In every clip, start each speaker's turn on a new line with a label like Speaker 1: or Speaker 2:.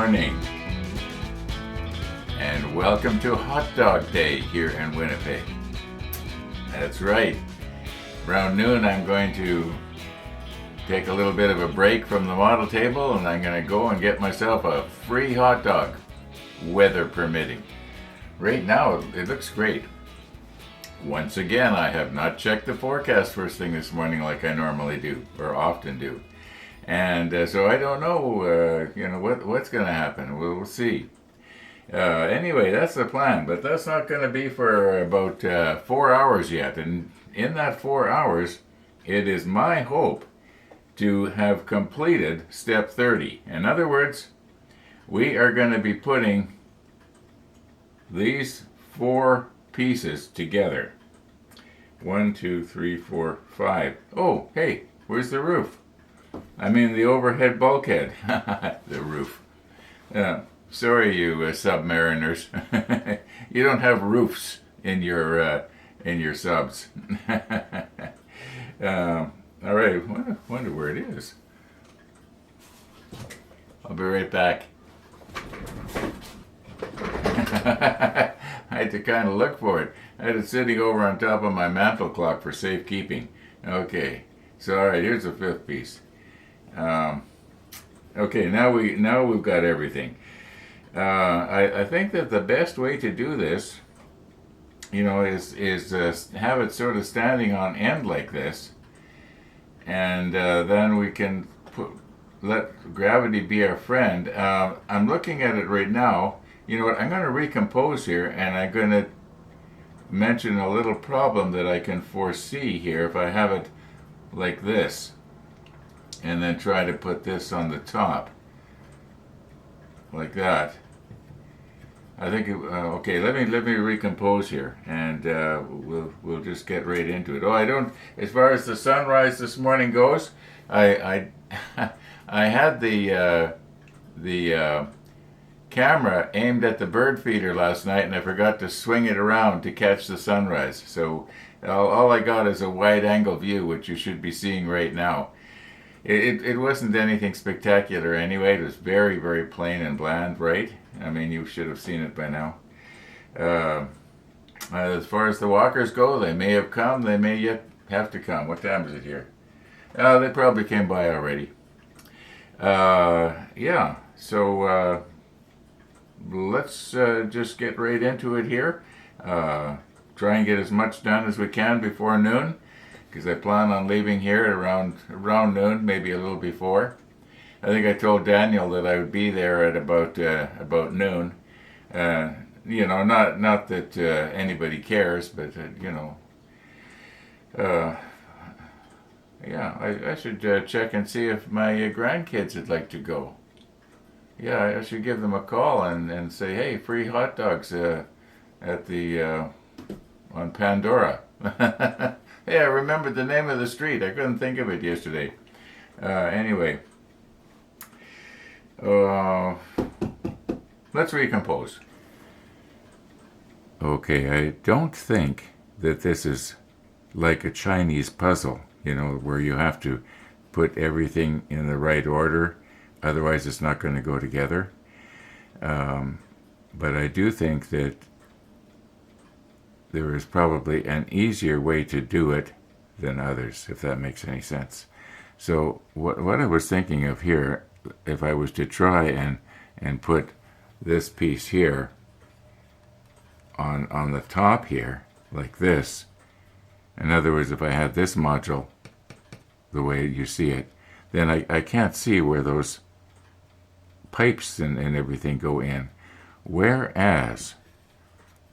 Speaker 1: morning, and welcome to Hot Dog Day here in Winnipeg. That's right, around noon I'm going to take a little bit of a break from the model table, and I'm going to go and get myself a free hot dog, weather permitting. Right now it looks great. Once again, I have not checked the forecast first thing this morning like I normally do, or often do. And so I don't know, what's going to happen. We'll see. Anyway, that's the plan, but that's not going to be for about 4 hours yet. And in that 4 hours, it is my hope to have completed step 30. In other words, we are going to be putting these 4 pieces together. 1, 2, 3, 4, 5. Oh, hey, where's the roof? I mean the overhead bulkhead. The roof. Sorry, you submariners. You don't have roofs in your subs. All right. Wonder where it is. I'll be right back. I had to kind of look for it. I had it sitting over on top of my mantle clock for safekeeping. Okay. So all right, here's the 5th piece. Okay, now we've got everything. I think that the best way to do this, is have it sort of standing on end like this, and then we can let gravity be our friend. I'm looking at it right now. You know what? I'm going to recompose here, and I'm going to mention a little problem that I can foresee here if I have it like this, and then try to put this on the top like that. I think okay, let me recompose here, and we'll just get right into it. As far as the sunrise this morning goes, I I had the camera aimed at the bird feeder last night, and I forgot to swing it around to catch the sunrise. So all I got is a wide angle view, which you should be seeing right now. It wasn't anything spectacular anyway. It was very, very plain and bland, right? I mean, you should have seen it by now. As far as the walkers go, they may have come, they may yet have to come. What time is it here? They probably came by already. Yeah, so let's just get right into it here. Try and get as much done as we can before noon, because I plan on leaving here at around noon, maybe a little before. I think I told Daniel that I would be there at about noon. Not that anybody cares, but yeah, I should check and see if my grandkids would like to go. Yeah, I should give them a call and say, hey, free hot dogs at the on Pandora. Hey, I remembered the name of the street. I couldn't think of it yesterday. Anyway, let's recompose. Okay, I don't think that this is like a Chinese puzzle, where you have to put everything in the right order, otherwise it's not going to go together. But I do think that there is probably an easier way to do it than others, if that makes any sense. So what I was thinking of here, if I was to try and put this piece here on the top here, like this, in other words, if I had this module the way you see it, then I can't see where those pipes and everything go in. Whereas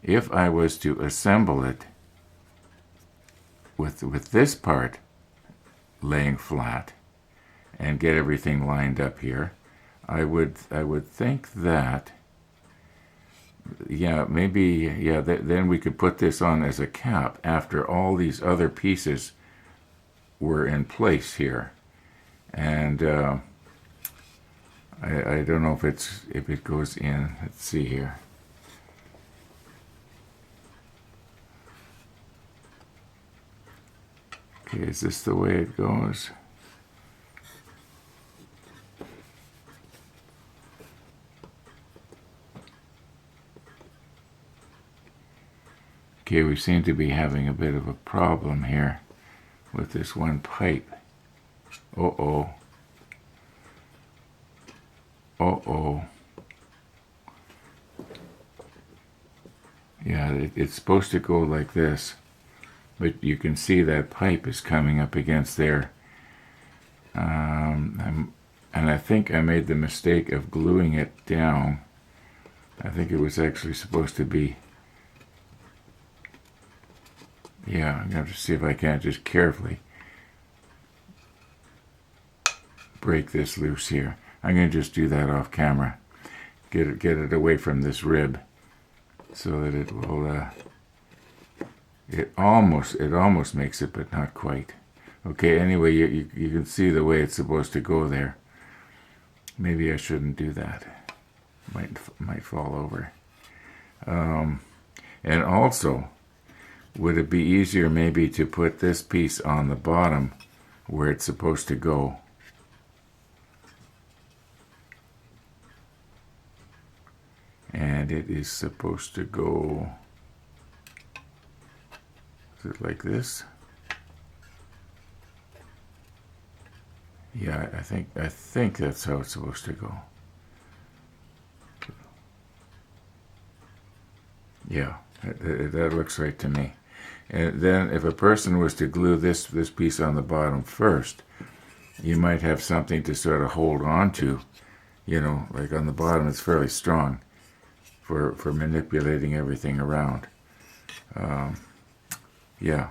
Speaker 1: if I was to assemble it with this part laying flat and get everything lined up here, I would think that, yeah, maybe, yeah, then we could put this on as a cap after all these other pieces were in place here. And I don't know if it goes in. Let's see here. Okay, is this the way it goes? Okay, we seem to be having a bit of a problem here with this one pipe. Uh-oh. Uh-oh. Yeah, it's supposed to go like this, but you can see that pipe is coming up against there. And I think I made the mistake of gluing it down. I think it was actually supposed to be... Yeah, I'm going to have to see if I can't just carefully break this loose here. I'm going to just do that off camera. Get it away from this rib so that it will... It almost makes it, but not quite. Okay, anyway, you can see the way it's supposed to go there. Maybe I shouldn't do that. Might fall over. And also, would it be easier maybe to put this piece on the bottom where it's supposed to go? And it is supposed to go... Is it like this? Yeah, I think that's how it's supposed to go. Yeah, that looks right to me. And then if a person was to glue this piece on the bottom first, you might have something to sort of hold on to. You know, like on the bottom it's fairly strong for manipulating everything around. Yeah.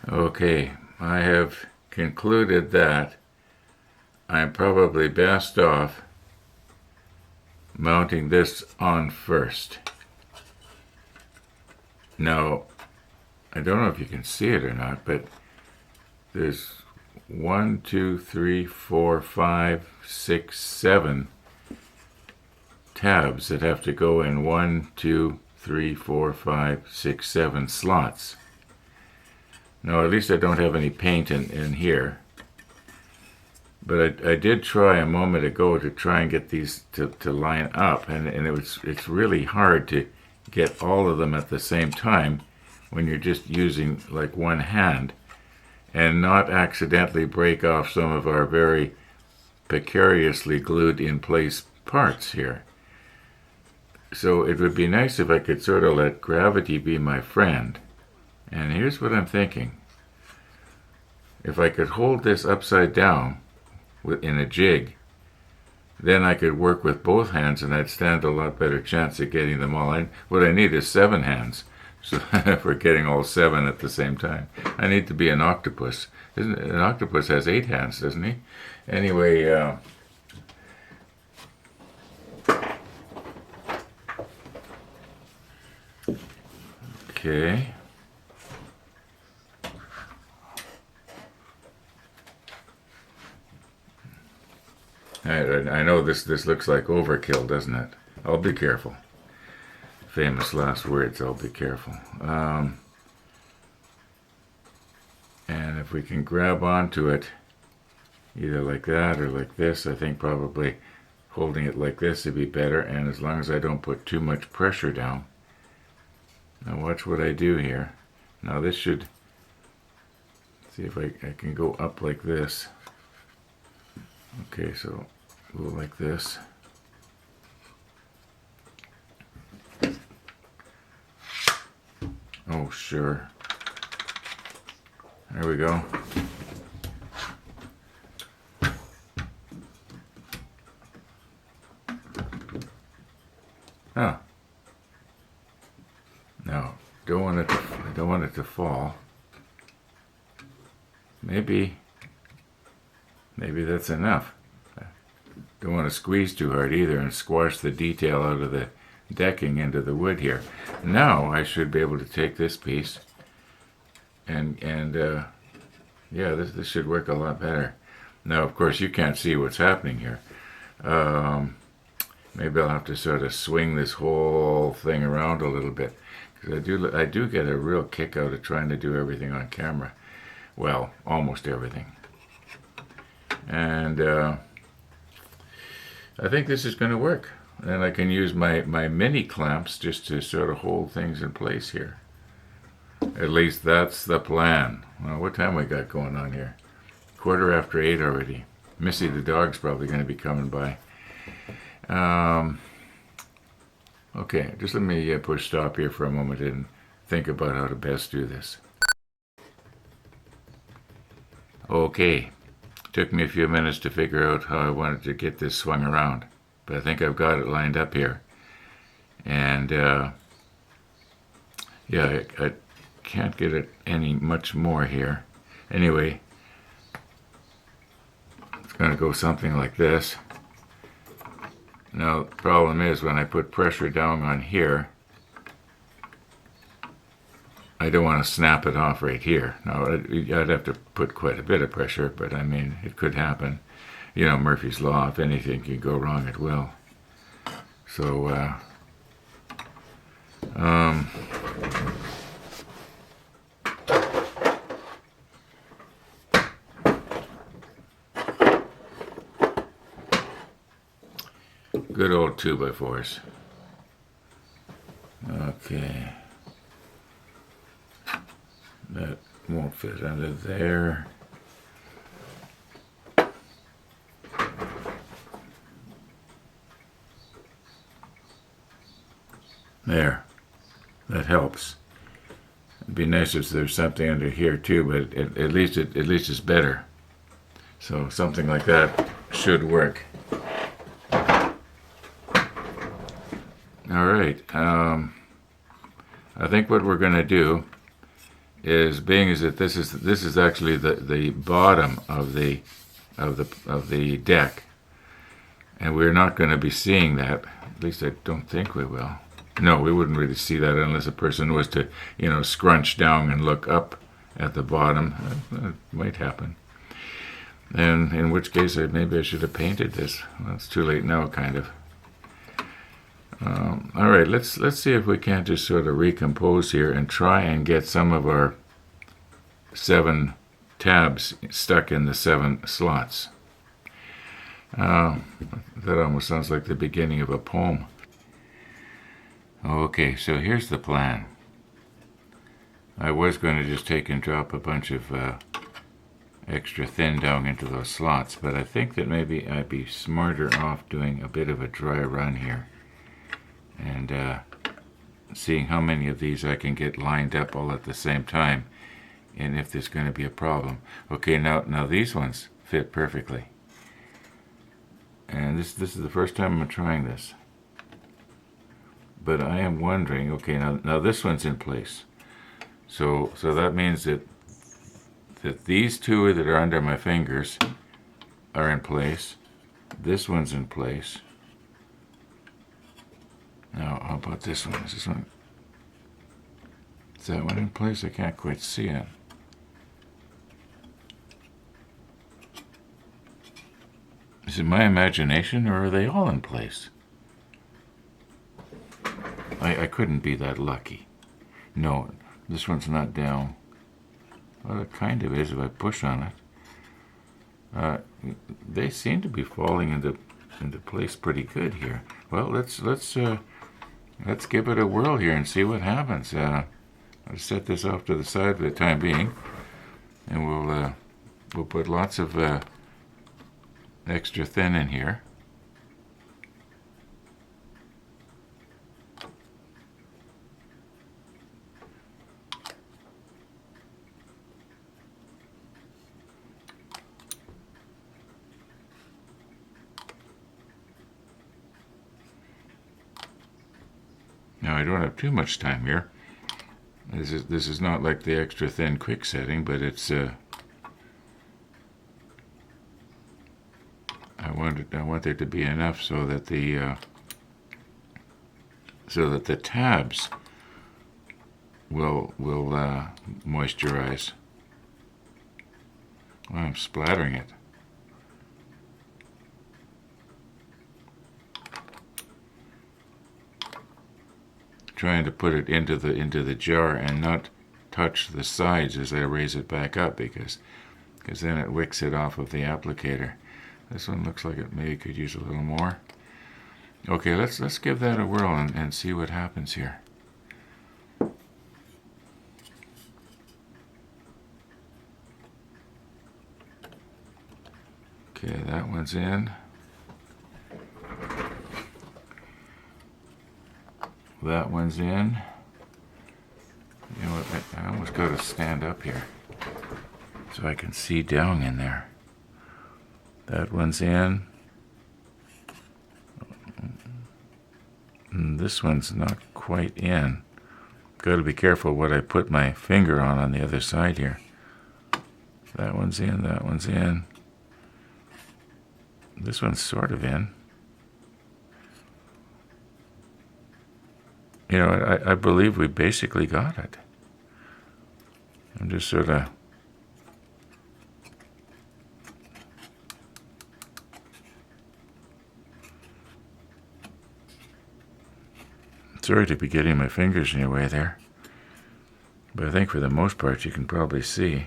Speaker 1: Okay, I have concluded that I'm probably best off mounting this on first. Now, I don't know if you can see it or not, but there's 1, 2, 3, 4, 5, 6, 7 tabs that have to go in 1, 2, 3, 4, 5, 6, 7 slots. Now, at least I don't have any paint in here. But I did try a moment ago to try and get these to line up, and it's really hard to get all of them at the same time when you're just using like one hand and not accidentally break off some of our very precariously glued in place parts here. So it would be nice if I could sort of let gravity be my friend. And here's what I'm thinking. If I could hold this upside down in a jig, then I could work with both hands and I'd stand a lot better chance of getting them all in. What I need is 7 hands, so for getting all 7 at the same time. I need to be an octopus. Isn't it? An octopus has 8 hands, doesn't he? Anyway, okay. I know this looks like overkill, doesn't it? I'll be careful. Famous last words, I'll be careful. And if we can grab onto it, either like that or like this, I think probably holding it like this would be better, and as long as I don't put too much pressure down. Now watch what I do here. Now this should, see if I can go up like this. Okay, so go like this. Oh, sure. There we go. Ah. Now, I don't want it to fall. Maybe that's enough. Don't want to squeeze too hard either and squash the detail out of the decking into the wood here. Now I should be able to take this piece and yeah, this should work a lot better. Now, of course, you can't see what's happening here. Maybe I'll have to sort of swing this whole thing around a little bit, because I do get a real kick out of trying to do everything on camera. Well, almost everything. And I think this is going to work. and I can use my mini clamps just to sort of hold things in place here. At least that's the plan. Well, what time we got going on here? 8:15 already. Missy the dog's probably going to be coming by. Okay, just let me push stop here for a moment and think about how to best do this. Okay, took me a few minutes to figure out how I wanted to get this swung around, but I think I've got it lined up here. And yeah, I can't get it any much more here. Anyway, it's going to go something like this. Now, the problem is when I put pressure down on here, I don't want to snap it off right here. Now, I'd have to put quite a bit of pressure, but I mean, it could happen. You know, Murphy's Law, if anything can go wrong, it will. So, good old 2x4s. Okay. That won't fit under there. There. That helps. It'd be nice if there's something under here too, but at least it's better. So something like that should work. All right. I think what we're going to do is, being as that this is actually the bottom of the deck, and we're not going to be seeing that. At least I don't think we will. No, we wouldn't really see that unless a person was to, you know, scrunch down and look up at the bottom. That might happen. And in which case, maybe I should have painted this. Well, it's too late now, kind of. All right, let's see if we can't just sort of recompose here and try and get some of our 7 tabs stuck in the 7 slots. That almost sounds like the beginning of a poem. Okay, so here's the plan. I was going to just take and drop a bunch of extra thin down into those slots, but I think that maybe I'd be smarter off doing a bit of a dry run here and seeing how many of these I can get lined up all at the same time, and if there's going to be a problem. Okay, now these ones fit perfectly, and this is the first time I'm trying this. But I am wondering, okay, now this one's in place, so that means that these 2 that are under my fingers are in place. This one's in place. Now, how about this one? Is that one in place? I can't quite see it. Is it my imagination, or are they all in place? I couldn't be that lucky. No, this one's not down. Well, it kind of is if I push on it. They seem to be falling into place pretty good here. Well, let's give it a whirl here and see what happens. I'll set this off to the side for the time being, and we'll put lots of extra thin in here. Now, I don't have too much time here. This is not like the extra thin quick setting, but it's I want there to be enough so that the tabs will moisturize. Well, I'm splattering it. Trying to put it into the jar and not touch the sides as I raise it back up, because then it wicks it off of the applicator. This one looks like it maybe could use a little more. Okay, let's give that a whirl and see what happens here. Okay, that one's in. That one's in. You know what, I almost got to stand up here so I can see down in there. That one's in. And this one's not quite in. Got to be careful what I put my finger on the other side here. That one's in, that one's in. This one's sort of in. You know, I believe we basically got it. I'm just sort of... Sorry to be getting my fingers in your way there. But I think for the most part you can probably see.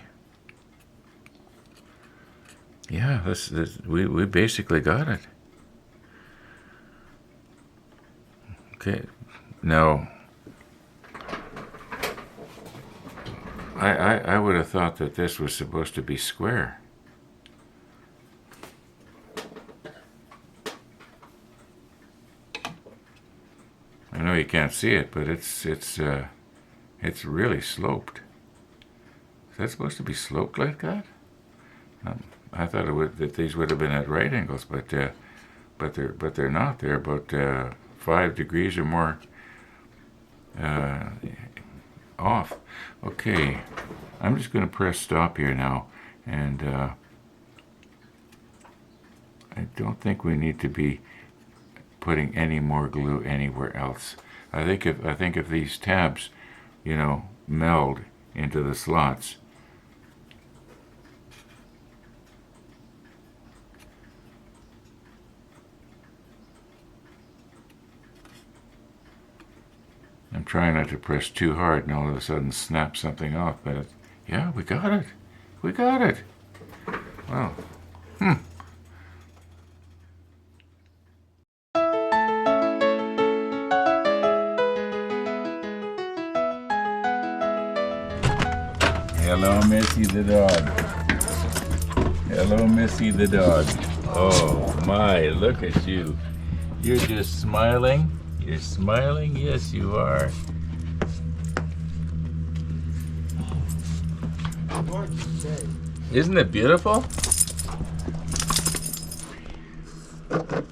Speaker 1: Yeah, we basically got it. Okay, now I would have thought that this was supposed to be square. I know you can't see it, but it's really sloped. Is that supposed to be sloped like that? I thought that these would have been at right angles, but they're not. They're about 5 degrees or more off. Okay, I'm just going to press stop here now, and I don't think we need to be putting any more glue anywhere else. I think if these tabs, you know, meld into the slots, I'm trying not to press too hard and all of a sudden snap something off, but yeah, we got it. We got it. Wow. Hello, Missy the dog. Hello, Missy the dog. Oh my, look at you. You're just smiling. You're smiling? Yes, you are. Isn't it beautiful?
Speaker 2: There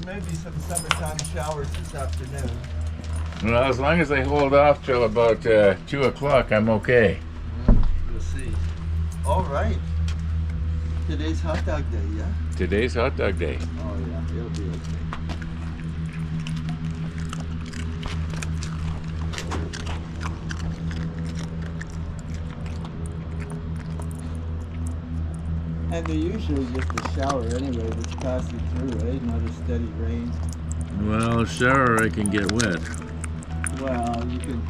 Speaker 2: may be some summertime showers this afternoon.
Speaker 1: Well, as long as they hold off till about 2 o'clock, I'm okay.
Speaker 2: We'll see. All right. Today's hot dog day, yeah?
Speaker 1: Today's hot dog day.
Speaker 2: Oh, yeah. It'll be okay. And they're usually just a shower anyway that's passing through, eh? Not a steady rain.
Speaker 1: Well, shower I can get wet.
Speaker 2: Well, you can,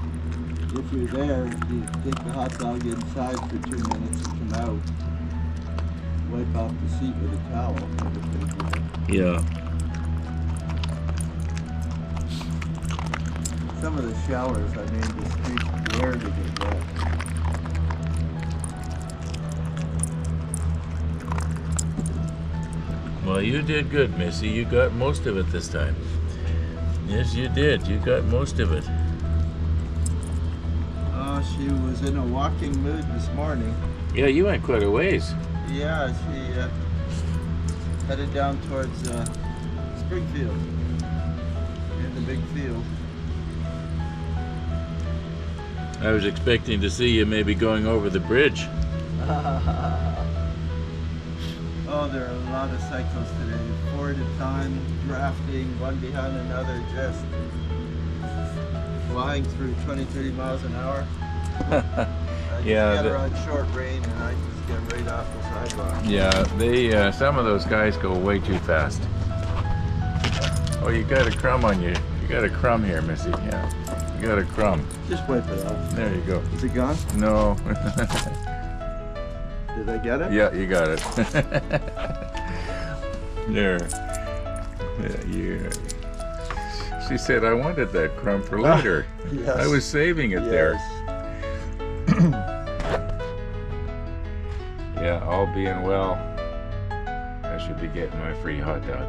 Speaker 2: if you're there, you take the hot dog inside for 2 minutes and come out. Wipe off the seat with a towel.
Speaker 1: Yeah.
Speaker 2: Some of the showers, I mean, the streets dare to get wet.
Speaker 1: Well, you did good, Missy. You got most of it this time. Yes, you did. You got most of it.
Speaker 2: Oh, she was in a walking mood this morning.
Speaker 1: Yeah, you went quite a ways.
Speaker 2: Yeah, she headed down towards Springfield, in the big field.
Speaker 1: I was expecting to see you maybe going over the bridge.
Speaker 2: Oh, there are a lot of cycles today. 4 at a time, drafting, one behind another, just flying through 20, 30 miles an hour. I
Speaker 1: Yeah,
Speaker 2: just get her on short range and I just get right off the sidewalk.
Speaker 1: Yeah, they some of those guys go way too fast. Oh, you got a crumb on you. You got a crumb here, Missy. Yeah, you got a crumb.
Speaker 2: Just wipe it off.
Speaker 1: There you go.
Speaker 2: Is it gone?
Speaker 1: No.
Speaker 2: Did I get it?
Speaker 1: Yeah, you got it. There. Yeah. She said, I wanted that crumb for later.
Speaker 2: Yes.
Speaker 1: I was saving it there. Yeah, all being well, I should be getting my free hot dog.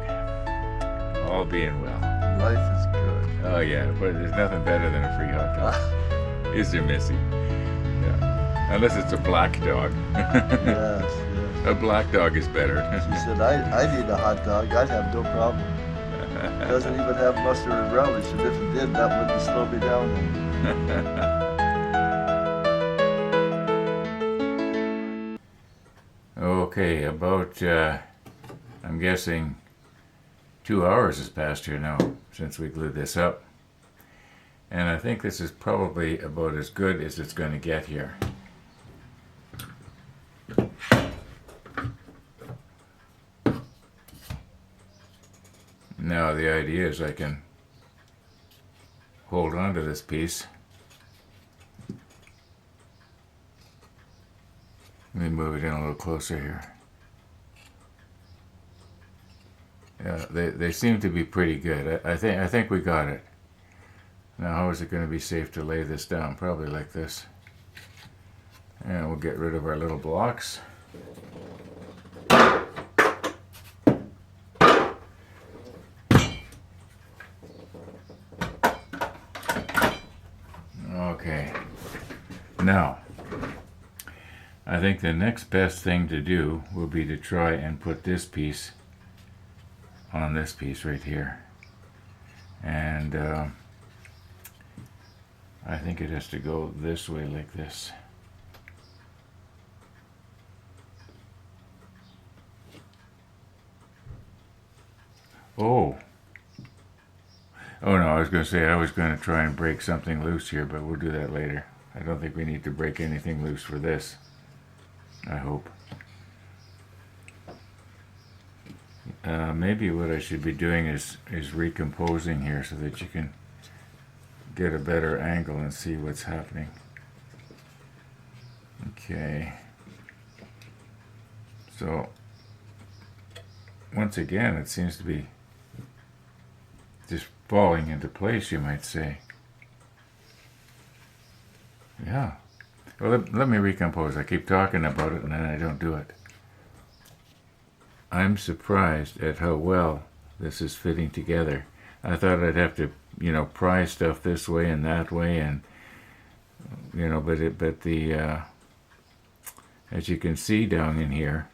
Speaker 1: All being well.
Speaker 2: Life is good.
Speaker 1: Oh yeah, but there's nothing better than a free hot dog. Is there, Missy? Yeah. Unless it's a black dog.
Speaker 2: Yes.
Speaker 1: A black dog is better.
Speaker 2: She said, I need a hot dog. I'd have no problem. It doesn't even have mustard and relish, and if it did, that wouldn't slow me down.
Speaker 1: Okay, about, I'm guessing 2 hours has passed here now since we glued this up. And I think this is probably about as good as it's going to get here. Now the idea is I can hold on to this piece. Let me move it in a little closer here. Yeah, they seem to be pretty good. I think we got it. Now how is it going to be safe to lay this down? Probably like this. And we'll get rid of our little blocks. Okay. Now, I think the next best thing to do will be to try and put this piece on this piece right here. And I think it has to go this way like this. Oh no, I was going to say I was going to try and break something loose here, but we'll do that later. I don't think we need to break anything loose for this. I hope. Maybe what I should be doing is recomposing here so that you can get a better angle and see what's happening. Okay. So, once again, it seems to be just falling into place, you might say. Yeah. Well, let me recompose. I keep talking about it and then I don't do it. I'm surprised at how well this is fitting together. I thought I'd have to, pry stuff this way and that way, and but as you can see down in here,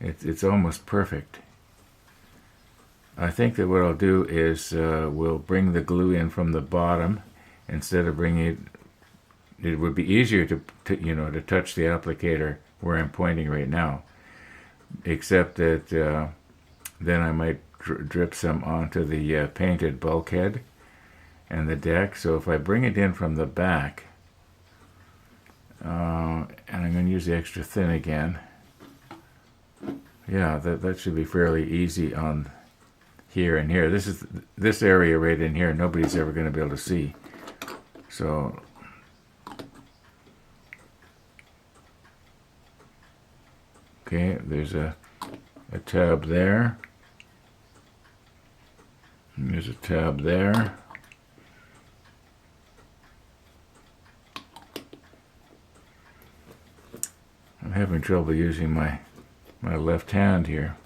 Speaker 1: it's almost perfect. I think that what I'll do is we'll bring the glue in from the bottom instead of bringing it. It would be easier to touch the applicator where I'm pointing right now, except that then I might drip some onto the painted bulkhead and the deck. So if I bring it in from the back, and I'm going to use the extra thin again, yeah, that should be fairly easy on here and here. This area right in here, nobody's ever going to be able to see. So okay, there's a tab there. And there's a tab there. I'm having trouble using my left hand here.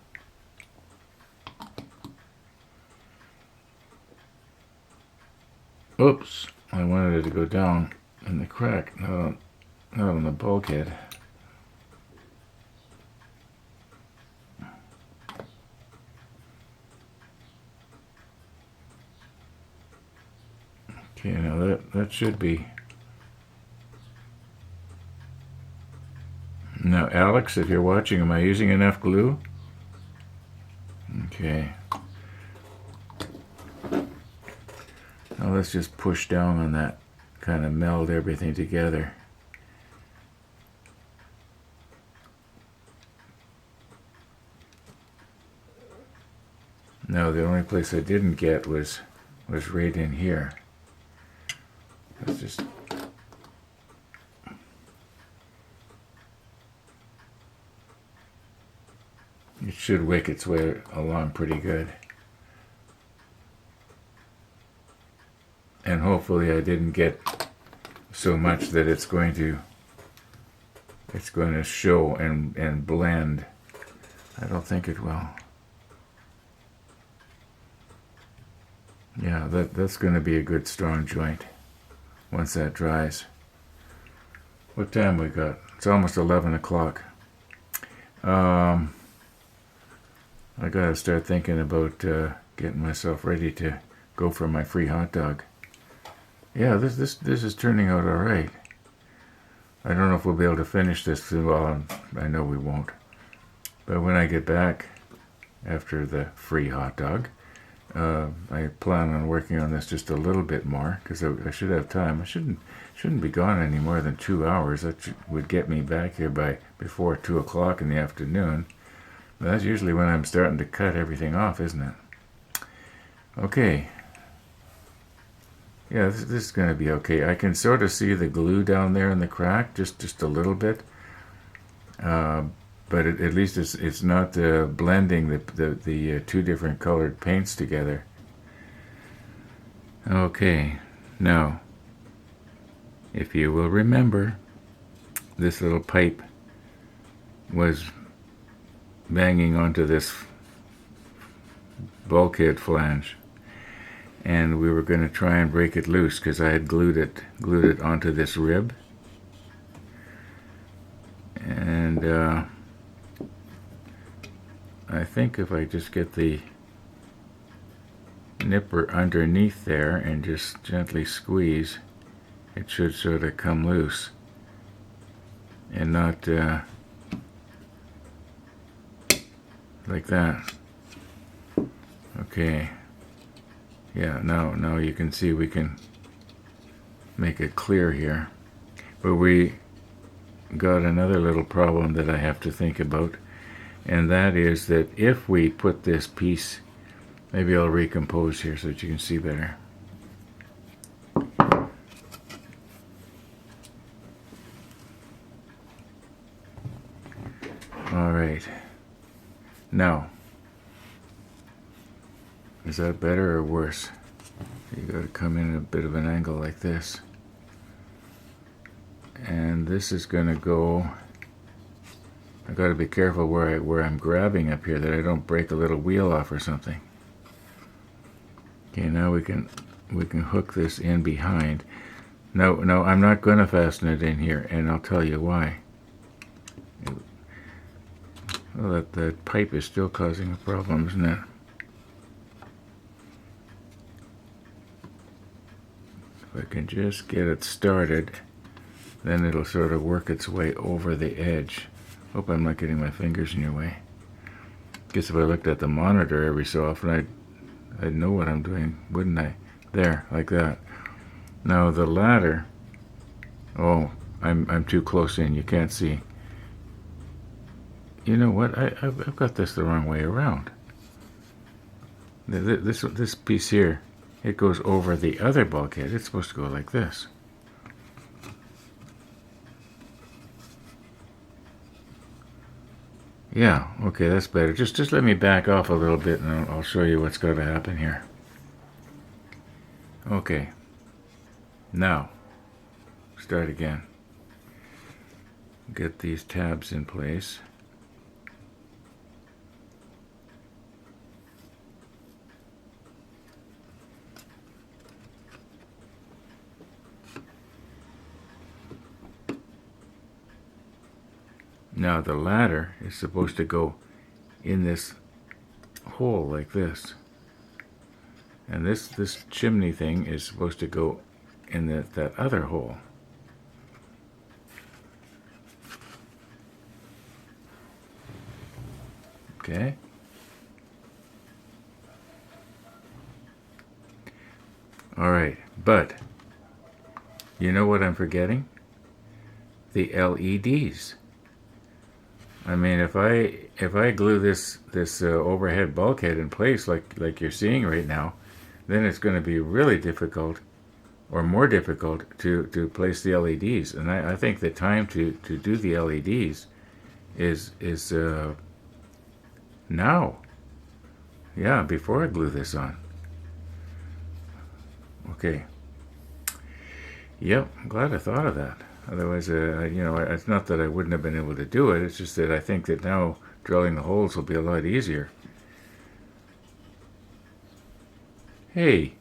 Speaker 1: Oops, I wanted it to go down in the crack, not on the bulkhead. Okay, now that should be. Now, Alex, if you're watching, am I using enough glue? Okay. Now let's just push down on that, kind of meld everything together. Now, the only place I didn't get was right in here. Let's just. It should wick its way along pretty good. and hopefully I didn't get so much that it's going to show and blend. I don't think it will. Yeah, that's going to be a good strong joint once that dries. What time we got? It's almost 11 o'clock. I gotta start thinking about getting myself ready to go for my free hot dog. Yeah, this is turning out all right. I don't know if we'll be able to finish this. Well, I know we won't. But when I get back after the free hot dog, I plan on working on this just a little bit more because I should have time. I shouldn't be gone any more than 2 hours. That would get me back here before 2 o'clock in the afternoon. But that's usually when I'm starting to cut everything off, isn't it? Okay. Yeah, this is going to be okay. I can sort of see the glue down there in the crack, just a little bit. But at least it's not blending the two different colored paints together. Okay, now, if you will remember, this little pipe was banging onto this bulkhead flange, and we were going to try and break it loose because I had glued it onto this rib, and I think if I just get the nipper underneath there and just gently squeeze, it should sort of come loose and not like that. Okay. Yeah, now you can see we can make it clear here. But we got another little problem that I have to think about, and that is that if we put this piece, maybe I'll recompose here so that you can see better. All right. Now, is that better or worse? You got to come in at a bit of an angle like this. And this is going to go, I got to be careful where I'm grabbing up here that I don't break a little wheel off or something. Okay, now we can hook this in behind. No, I'm not going to fasten it in here, and I'll tell you why. Well, that pipe is still causing a problem, isn't it? If I can just get it started, then it'll sort of work its way over the edge. Hope I'm not getting my fingers in your way. Guess if I looked at the monitor every so often, I'd know what I'm doing, wouldn't I? There, like that. Now the ladder, oh, I'm too close in, you can't see. You know what, I've got this the wrong way around. This piece here, it goes over the other bulkhead. It's supposed to go like this. Yeah, okay, that's better. Just let me back off a little bit and I'll show you what's going to happen here. Okay. Now, start again. Get these tabs in place. Now the ladder is supposed to go in this hole like this. And this chimney thing is supposed to go in that other hole. Okay? All right, but you know what I'm forgetting? The LEDs. I mean, if I glue this overhead bulkhead in place like you're seeing right now, then it's going to be really difficult, or more difficult, to place the LEDs. And I think the time to do the LEDs is now. Yeah, before I glue this on. Okay, Yep, I'm glad I thought of that. Otherwise, it's not that I wouldn't have been able to do it. It's just that I think that now drilling the holes will be a lot easier. Hey,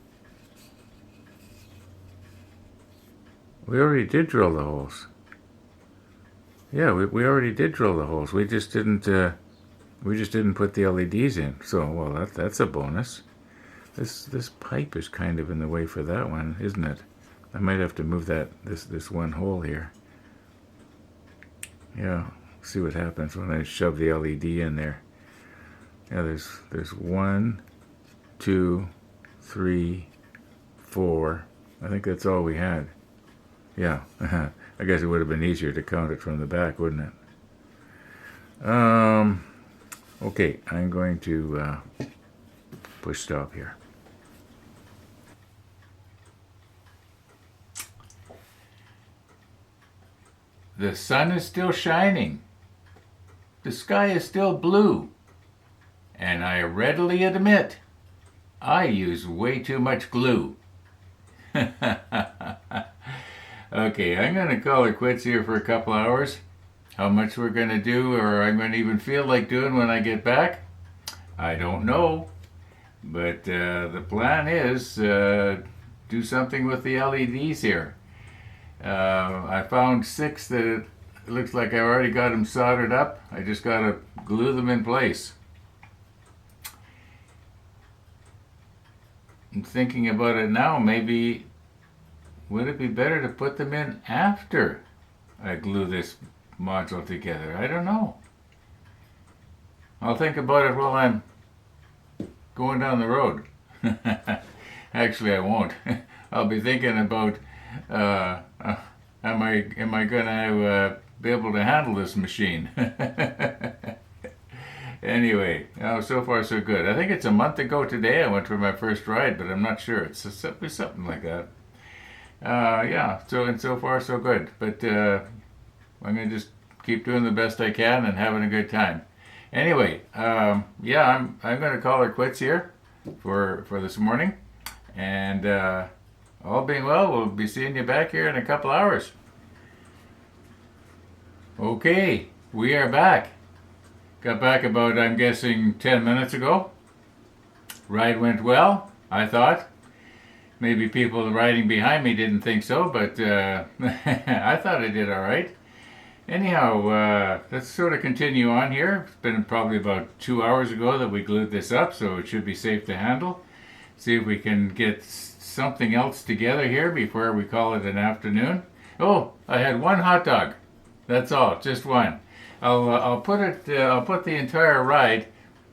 Speaker 1: we already did drill the holes. Yeah, we already did drill the holes. We just didn't put the LEDs in. So, well, that's a bonus. This pipe is kind of in the way for that one, isn't it? I might have to move this one hole here. Yeah, see what happens when I shove the LED in there. Yeah, there's 1, 2, 3, 4. I think that's all we had. Yeah, I guess it would have been easier to count it from the back, wouldn't it? Okay, I'm going to push stop here. The sun is still shining. The sky is still blue. And I readily admit, I use way too much glue. Okay, I'm going to call it quits here for a couple hours. How much we're going to do, or I'm going to even feel like doing when I get back, I don't know. But the plan is do something with the LEDs here. I found 6 that it looks like I've already got them soldered up. I just got to glue them in place. I'm thinking about it now. Maybe would it be better to put them in after I glue this module together? I don't know. I'll think about it while I'm going down the road. Actually, I won't. I'll be thinking about am I going to be able to handle this machine? Anyway, so far so good. I think it's a month ago today I went for my first ride, but I'm not sure. It's something like that. Yeah, so far so good. But I'm going to just keep doing the best I can and having a good time. Anyway, yeah, I'm going to call her quits here for this morning. And all being well, we'll be seeing you back here in a couple hours. Okay, we are back. Got back about, I'm guessing, 10 minutes ago. Ride went well, I thought. Maybe people riding behind me didn't think so, but I thought I did all right. Anyhow, let's sort of continue on here. It's been probably about 2 hours ago that we glued this up, so it should be safe to handle. See if we can get something else together here before we call it an afternoon. Oh, I had one hot dog. That's all, just one. I'll put the entire ride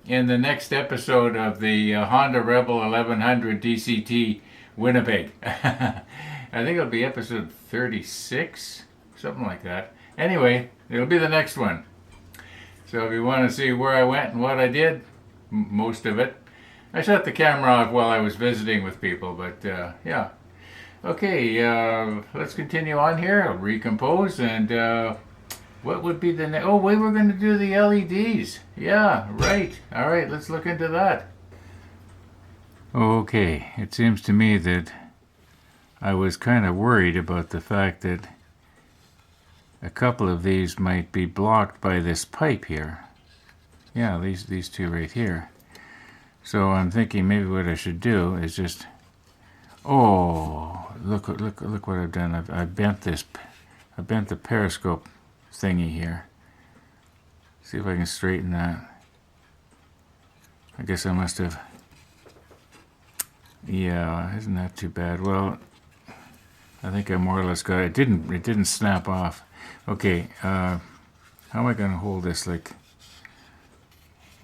Speaker 1: in the next episode of the Honda Rebel 1100 DCT Winnipeg. I think it'll be episode 36, something like that. Anyway, it'll be the next one. So if you want to see where I went and what I did, most of it. I shut the camera off while I was visiting with people, but yeah. Okay, let's continue on here. I'll recompose and what would be the next? Oh, we were going to do the LEDs. Yeah, right. All right, let's look into that. Okay, it seems to me that I was kind of worried about the fact that a couple of these might be blocked by this pipe here. Yeah, these two right here. So I'm thinking maybe what I should do is just, oh, look what I've done. I bent the periscope thingy here. See if I can straighten that. I guess I must have. Yeah, isn't that too bad? Well, I think I more or less got it. It didn't snap off. Okay, how am I going to hold this? Like,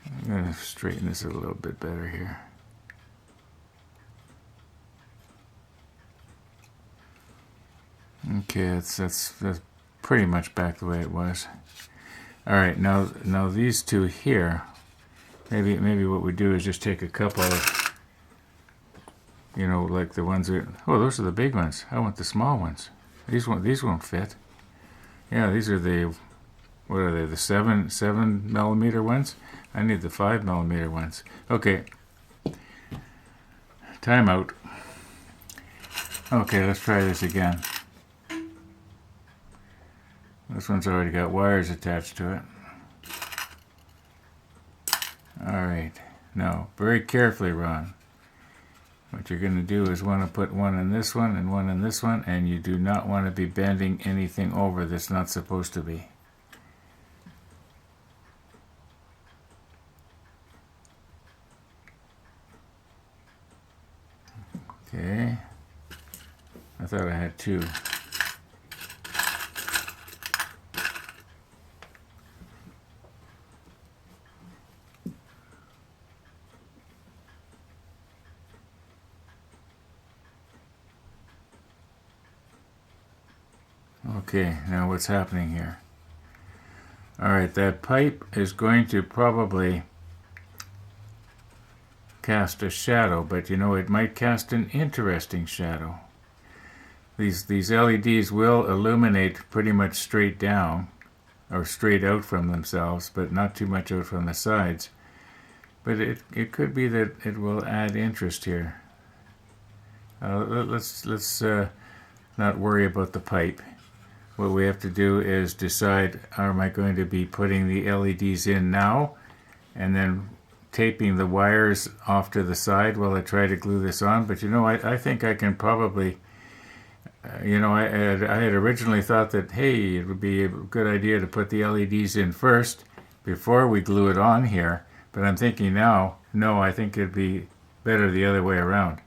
Speaker 1: I'm going to straighten this a little bit better here. Okay, that's pretty much back the way it was. All right, now these two here. Maybe what we do is just take a couple of, like the ones that. Oh, those are the big ones. I want the small ones. These won't fit. Yeah, these are the. What are they? The 7mm ones. I need the 5mm ones. Okay. Time out. Okay, let's try this again. This one's already got wires attached to it. Alright, now very carefully, Ron. What you're going to do is want to put one in this one and one in this one, and you do not want to be bending anything over that's not supposed to be. Okay, I thought I had two. Okay, now what's happening here? Alright, that pipe is going to probably cast a shadow, but you know, it might cast an interesting shadow. These LEDs will illuminate pretty much straight down, or straight out from themselves, but not too much out from the sides. But it could be that it will add interest here. Let's not worry about the pipe. What we have to do is decide, am I going to be putting the LEDs in now and then taping the wires off to the side while I try to glue this on? But you know, I think I can probably, you know, I had originally thought that, hey, it would be a good idea to put the LEDs in first before we glue it on here. But I'm thinking now, no, I think it'd be better the other way around.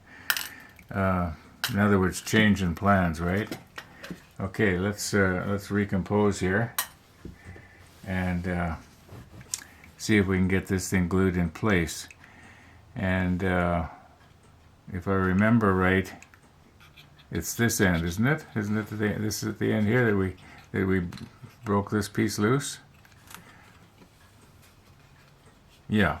Speaker 1: In other words, change in plans, right? Okay, let's recompose here and see if we can get this thing glued in place. And if I remember right, it's this end, isn't it? Isn't it this is at the end here that we broke this piece loose? Yeah.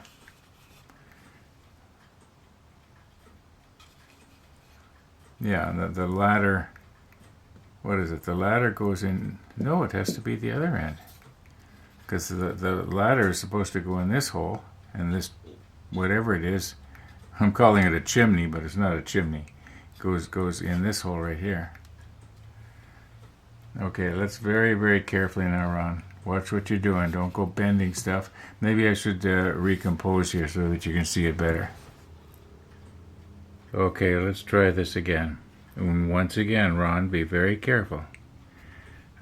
Speaker 1: Yeah, the ladder. What is it? The ladder goes in. No, it has to be the other end. Because the ladder is supposed to go in this hole, and this, whatever it is, I'm calling it a chimney, but it's not a chimney. Goes in this hole right here. Okay, let's very, very carefully now, Ron. Watch what you're doing. Don't go bending stuff. Maybe I should recompose here so that you can see it better. Okay, let's try this again. And once again, Ron, be very careful.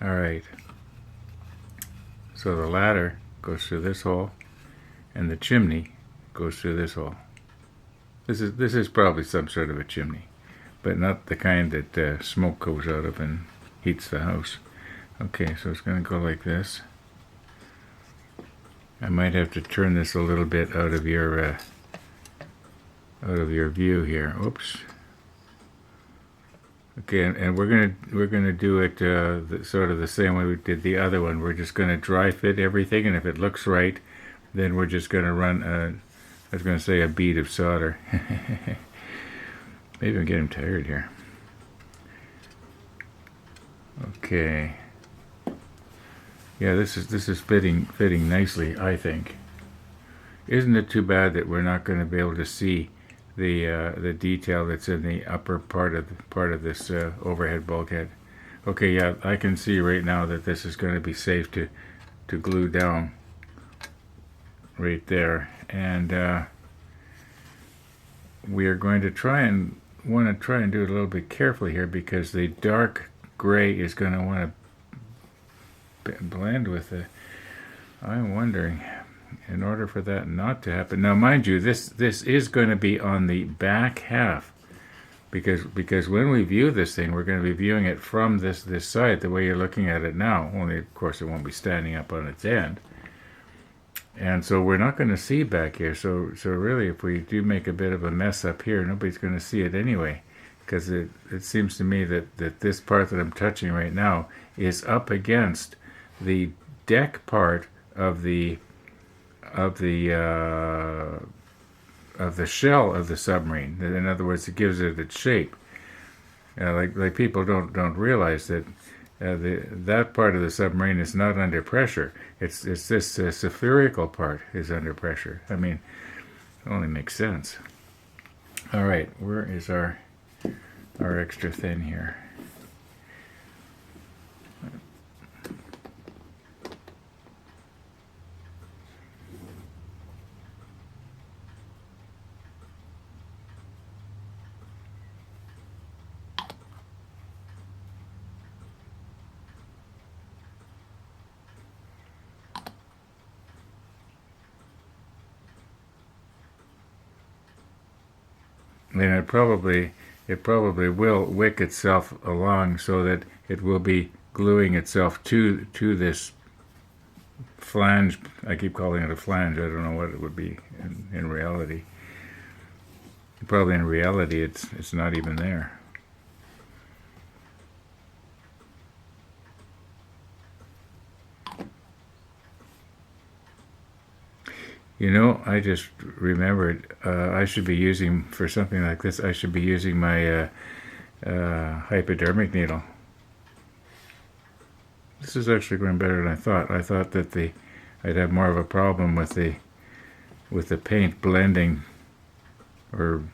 Speaker 1: Alright. So the ladder goes through this hole, and the chimney goes through this hole. This is probably some sort of a chimney, but not the kind that smoke goes out of and heats the house. Okay, so it's going to go like this. I might have to turn this a little bit out of your view here. Oops. Okay, and we're gonna do it sort of the same way we did the other one. We're just gonna dry fit everything, and if it looks right, then we're just gonna run I was gonna say a bead of solder. Maybe I'm getting tired here. Okay. Yeah, this is fitting nicely, I think. Isn't it too bad that we're not going to be able to see the detail that's in the upper part of this overhead bulkhead? Okay, yeah, I can see right now that this is going to be safe to glue down right there, and we are going to want to try and do it a little bit carefully here, because the dark gray is going to want to blend with the. I'm wondering, in order for that not to happen. Now, mind you, this is going to be on the back half, because when we view this thing, we're going to be viewing it from this side, the way you're looking at it now. Only, of course, it won't be standing up on its end, and so we're not going to see back here. So really, if we do make a bit of a mess up here, nobody's going to see it anyway, because it seems to me that this part that I'm touching right now is up against the deck part of the shell of the submarine. In other words, it gives it its shape. Like people don't realize that that part of the submarine is not under pressure. It's this spherical part is under pressure. I mean, it only makes sense. All right, where is our extra thin here? then it probably will wick itself along so that it will be gluing itself to this flange. I keep calling it a flange. I don't know what it would be in reality. Probably in reality it's not even there. You know, I just remembered I should be using, for something like this, I should be using my hypodermic needle. This is actually going better than I thought. I thought that I'd have more of a problem with the paint blending or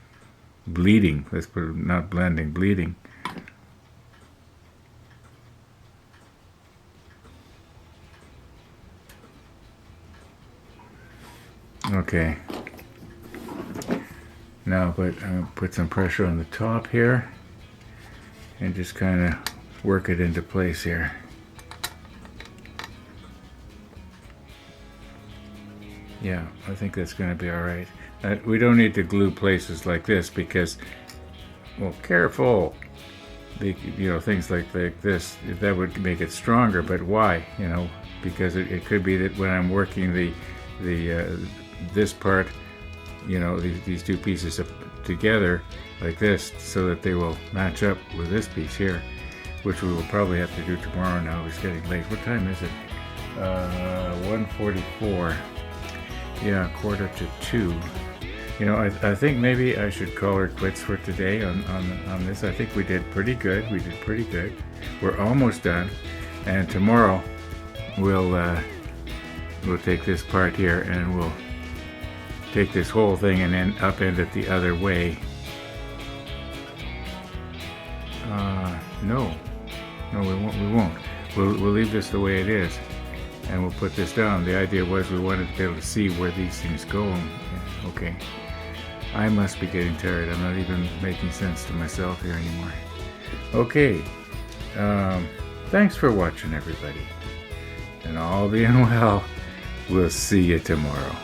Speaker 1: bleeding. Let's put it, not blending, bleeding. Okay. Now put some pressure on the top here and just kind of work it into place here. Yeah, I think that's going to be all right. We don't need to glue places like this because, well, careful. Things like this, that would make it stronger. But why? Because it could be that when I'm working this part, these two pieces together like this, so that they will match up with this piece here, which we will probably have to do tomorrow. Now it's getting late. What time is it? 1:44. Yeah, 1:45. I think maybe I should call her quits for today on this. I think we did pretty good. We're almost done, and tomorrow we'll take this part here and we'll take this whole thing and then upend it the other way. No, we won't. We'll leave this the way it is, and we'll put this down. The idea was we wanted to be able to see where these things go. Okay. I must be getting tired. I'm not even making sense to myself here anymore. Okay. Thanks for watching, everybody. And all being well, we'll see you tomorrow.